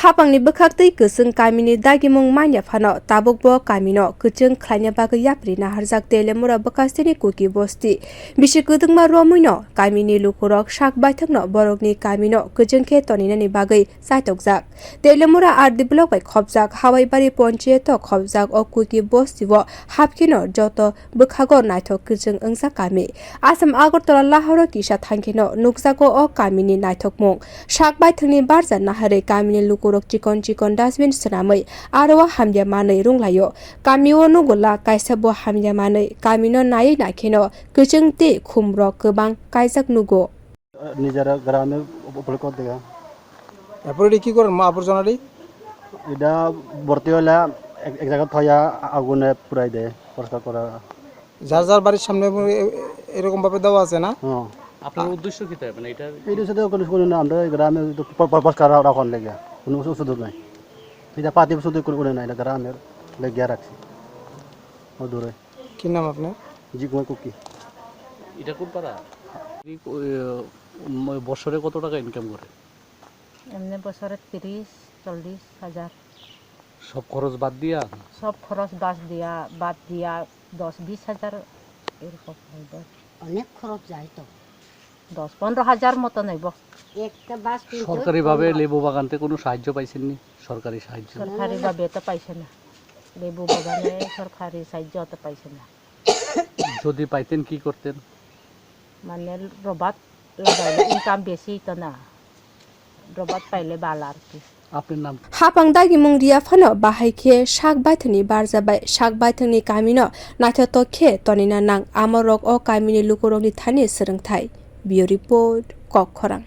hapangni bwkhasteni kwchwng kamini dagimung manya phano tabukbo kamino kwchwng khwlaina bagwi yapri naharjak teliamura bwkhasteni Kuki basti bisi kwdungma romuino kamini lukurog sak baithangno borokni kamino kwchwngkhe toninani bagwi saitokjak teliamura ardiblo bai khobjak hawaibari ponchayato khobjak o Kuki basti bo hapkino joto bwkhago Naitho kwchwng wngjak kami asam agartala lahoro kisa thangkino nukjak o kamini Naitho mung sak baithangni barja naharwi kamini lukurog chikon dustbin swnamwi aro hamya manwi runglaio kamio nugola kaisa bo hamya manwi kamino nai nakheno kwchwng ti khumrok kwbang kaijak nugo নিজেরা গ্রামে উপলক্ষ দেখা এরপরে কি করেন মা আবর্জনাটি এটা ভর্তি হলে এক জায়গা থয়া আগুনে পুরাই দেয় পরিষ্কার করা যার যার বাড়ির সামনে এরকম ভাবে দেওয়া আছে না আপনার উদ্দেশ্য কি তাই মানে এটা সাথে কোনো না আমরা গ্রামে পরিষ্কার রাখার লেগে কোনো সুযোগ নাই এটা পাতি শুধু করে না এটা গ্রামের লেগে রাখছি দূরে কি নাম আপনার জিগময় কুকি এটা কোন পাড়া বছরে কত টাকা ইনকাম করে এমনি বছরে 30-40 হাজার সব খরচ বাদ দিয়া সব খরচ বাদ দিয়া 10-20 হাজার এরকম হইব অনেক খরচ যায় তো 10-15 হাজার মতো নেব একটা বাস সরকারিভাবে লেবু বাগানতে কোনো সাহায্য পাইছেননি সরকারি সাহায্য সরকারিভাবে তো পাইছে না লেবু বাগানে সরকারি সাহায্য তো পাইছে না যদি পাইতেন কি করতেন মানে রবাত লাগাইলে ইনকাম বেশি তো না রবাত পাইলে ভালো আর কি আপনার নাম hapang dagimung ria phano bahaikhe sak baithangni barja bai sak baithangni kamino Naitho tokhe tonina nang amorok o kamini lukurogni thani srwngthai bio report kwchwng